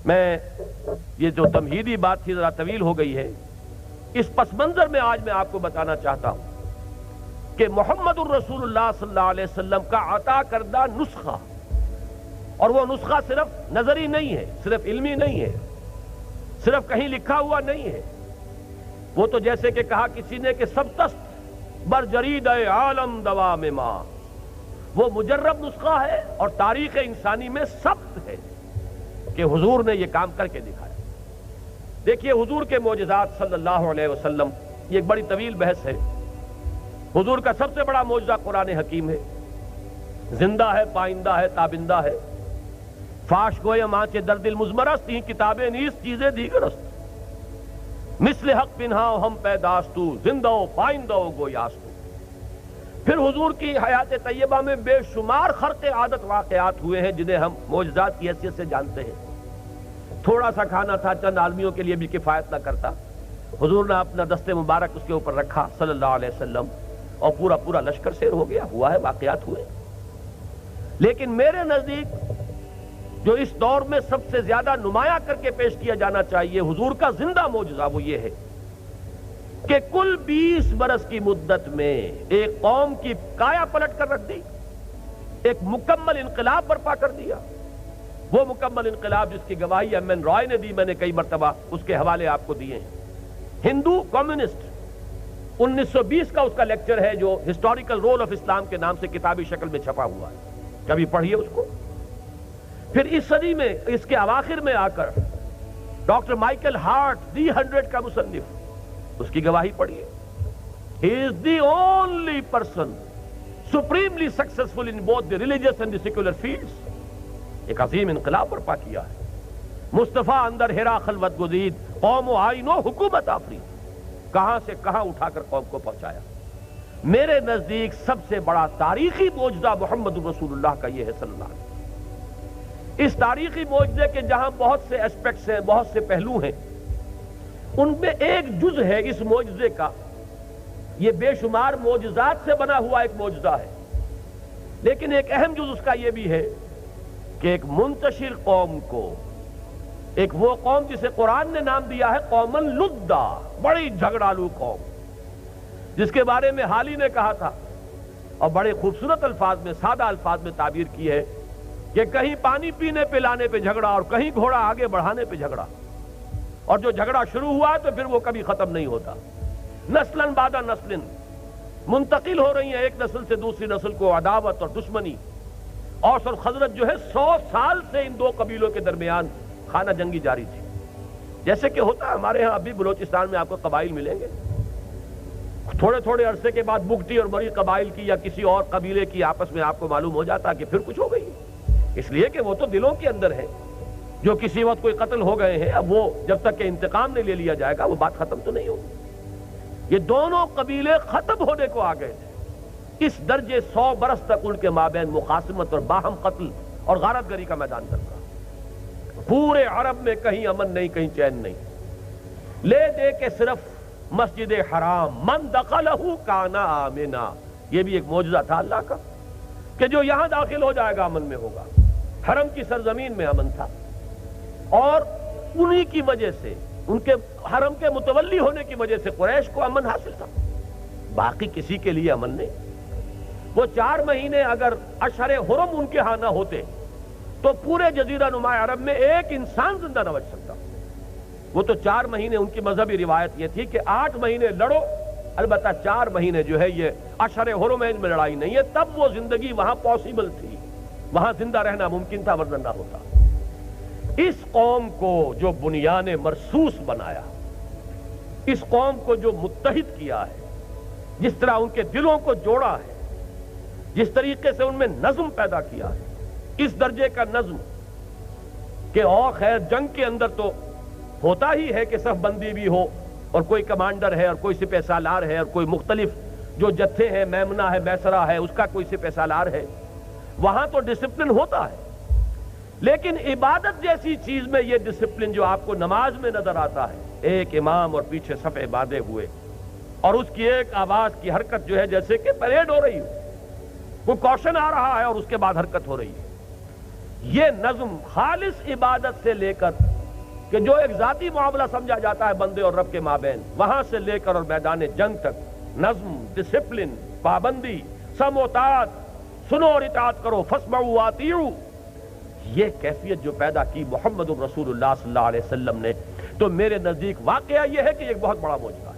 میں یہ جو تمہیدی بات تھی ذرا طویل ہو گئی ہے، اس پس منظر میں آج میں آپ کو بتانا چاہتا ہوں کہ محمد الرسول اللہ صلی اللہ علیہ وسلم کا عطا کردہ نسخہ، اور وہ نسخہ صرف نظری نہیں ہے، صرف علمی نہیں ہے، صرف کہیں لکھا ہوا نہیں ہے، وہ تو جیسے کہ کہا کسی نے کہ سبتست بر جرید عالم دوام ماں، وہ مجرب نسخہ ہے اور تاریخ انسانی میں ثبت ہے کہ حضور نے یہ کام کر کے دکھایا۔ دیکھیے حضور کے معجزات صلی اللہ علیہ وسلم، یہ ایک بڑی طویل بحث ہے۔ حضور کا سب سے بڑا معجزہ قرآن حکیم ہے، زندہ ہے، پائندہ ہے، تابندہ ہے، فاش گویم آنچ درد المزمرست، ہی کتابیں نیست چیزیں دیگرست، مثل حق پنہاؤ ہم پیداستو، زندہ و پائندہ و گویاستو۔ پھر حضور کی حیات طیبہ میں بے شمار خرق عادت واقعات ہوئے ہیں جنہیں ہم معجزات کی حیثیت سے جانتے ہیں۔ تھوڑا سا کھانا تھا، چند آدمیوں کے لیے بھی کفایت نہ کرتا، حضور نے اپنا دست مبارک اس کے اوپر رکھا صلی اللہ علیہ وسلم، اور پورا لشکر سیر ہو گیا، ہوا ہے، واقعات ہوئے۔ لیکن میرے نزدیک جو اس دور میں سب سے زیادہ نمایاں کر کے پیش کیا جانا چاہیے حضور کا زندہ معجزہ، وہ یہ ہے کہ کل 20 برس کی مدت میں ایک قوم کی کایا پلٹ کر رکھ دی، ایک مکمل انقلاب برپا کر دیا۔ وہ مکمل انقلاب جس کی گواہی ایم این رائے نے دی، میں نے کئی مرتبہ اس کے حوالے آپ کو دیے ہیں۔ ہندو کمیونسٹ 1920 کا اس کا لیکچر ہے جو ہسٹوریکل رول آف اسلام کے نام سے کتابی شکل میں چھپا ہوا ہے، کبھی پڑھیے اس کو۔ پھر اس صدی میں اس کے اواخر میں آ کر ڈاکٹر مائیکل ہارٹ دی 100 کا مصنف، اس کی گواہی پڑھیے۔ He is the only person supremely successful in both the religious and the secular fields۔ ایک عظیم انقلاب برپا کیا ہے۔ مصطفیٰ اندر ہرا خلوت گزید، قوم و آئین و حکومت آفرید، کہاں سے کہاں اٹھا کر قوم کو پہنچایا۔ میرے نزدیک سب سے بڑا تاریخی معجزہ محمد رسول اللہ کا یہ ہے صلی اللہ علیہ وسلم۔ اس تاریخی معجزے کے جہاں بہت سے اسپیکٹس ہیں، بہت سے پہلو ہیں، ان میں ایک جز ہے اس معجزے کا، یہ بے شمار معجزات سے بنا ہوا ایک معجزہ ہے، لیکن ایک اہم جز اس کا یہ بھی ہے کہ ایک منتشر قوم کو، ایک وہ قوم جسے قرآن نے نام دیا ہے قومن لدا، بڑی جھگڑالو قوم، جس کے بارے میں حالی نے کہا تھا اور بڑے خوبصورت الفاظ میں، سادہ الفاظ میں تعبیر کی ہے کہ کہیں پانی پینے پلانے پہ جھگڑا اور کہیں گھوڑا آگے بڑھانے پہ جھگڑا، اور جو جھگڑا شروع ہوا تو پھر وہ کبھی ختم نہیں ہوتا۔ نسلاً بعد نسل منتقل ہو رہی ہیں ایک نسل سے دوسری نسل کو عداوت اور دشمنی۔ اوس اور خزرج جو ہے 100 سال سے ان دو قبیلوں کے درمیان خانہ جنگی جاری تھی، جیسے کہ ہوتا ہے ہمارے ہاں ابھی بلوچستان میں آپ کو قبائل ملیں گے، تھوڑے تھوڑے عرصے کے بعد بگٹی اور بڑی قبائل کی یا کسی اور قبیلے کی آپس میں آپ کو معلوم ہو جاتا کہ پھر کچھ ہو گئی، اس لیے کہ وہ تو دلوں کے اندر ہے۔ جو کسی وقت کوئی قتل ہو گئے ہیں، اب وہ جب تک کہ انتقام نہیں لے لیا جائے گا وہ بات ختم تو نہیں ہوگی۔ یہ دونوں قبیلے ختم ہونے کو آ گئے تھے، اس درجے 100 برس تک ان کے مابین مخاصمت اور باہم قتل اور غارت گری کا میدان چلتا۔ پورے عرب میں کہیں امن نہیں، کہیں چین نہیں، لے دے کے صرف مسجد حرام من دخلہ کان آمنا، یہ بھی ایک معجزہ تھا اللہ کا کہ جو یہاں داخل ہو جائے گا امن میں ہوگا۔ حرم کی سرزمین میں امن تھا، اور انہی کی وجہ سے، ان کے حرم کے متولی ہونے کی وجہ سے قریش کو امن حاصل تھا، باقی کسی کے لیے امن نہیں۔ وہ 4 مہینے اگر اشہر حرم ان کے ہاں نہ ہوتے تو پورے جزیرہ نما عرب میں ایک انسان زندہ نہ بچ سکتا۔ وہ تو 4 مہینے ان کی مذہبی روایت یہ تھی کہ 8 مہینے لڑو، البتہ 4 مہینے جو ہے یہ اشہر حرمین میں لڑائی نہیں ہے، تب وہ زندگی وہاں پاسبل تھی، وہاں زندہ رہنا ممکن تھا، ورنہ نہ ہوتا۔ اس قوم کو جو بنیان مرصوص بنایا، اس قوم کو جو متحد کیا ہے، جس طرح ان کے دلوں کو جوڑا ہے، جس طریقے سے ان میں نظم پیدا کیا ہے، اس درجے کا نظم کہ اور خیر جنگ کے اندر تو ہوتا ہی ہے کہ صف بندی بھی ہو، اور کوئی کمانڈر ہے اور کوئی سپہ سالار ہے، اور کوئی مختلف جو جتھے ہیں، میمنہ ہے، میسرہ ہے، اس کا کوئی سپہ سالار ہے، وہاں تو ڈسپلن ہوتا ہے۔ لیکن عبادت جیسی چیز میں یہ ڈسپلن جو آپ کو نماز میں نظر آتا ہے، ایک امام اور پیچھے صفیں باندھے ہوئے، اور اس کی ایک آواز کی حرکت جو ہے جیسے کہ پریڈ ہو رہی ہو، وہ کوشن آ رہا ہے اور اس کے بعد حرکت ہو رہی ہے، یہ نظم خالص عبادت سے لے کر کہ جو ایک ذاتی معاملہ سمجھا جاتا ہے بندے اور رب کے مابین، وہاں سے لے کر اور میدان جنگ تک نظم، ڈسپلن، پابندی، سمع و طاعت، سنو اور اطاعت کرو، فاسمعوا واطیعوا، یہ کیفیت جو پیدا کی محمد الرسول اللہ صلی اللہ علیہ وسلم نے، تو میرے نزدیک واقعہ یہ ہے کہ ایک بہت بڑا معجزہ ہے۔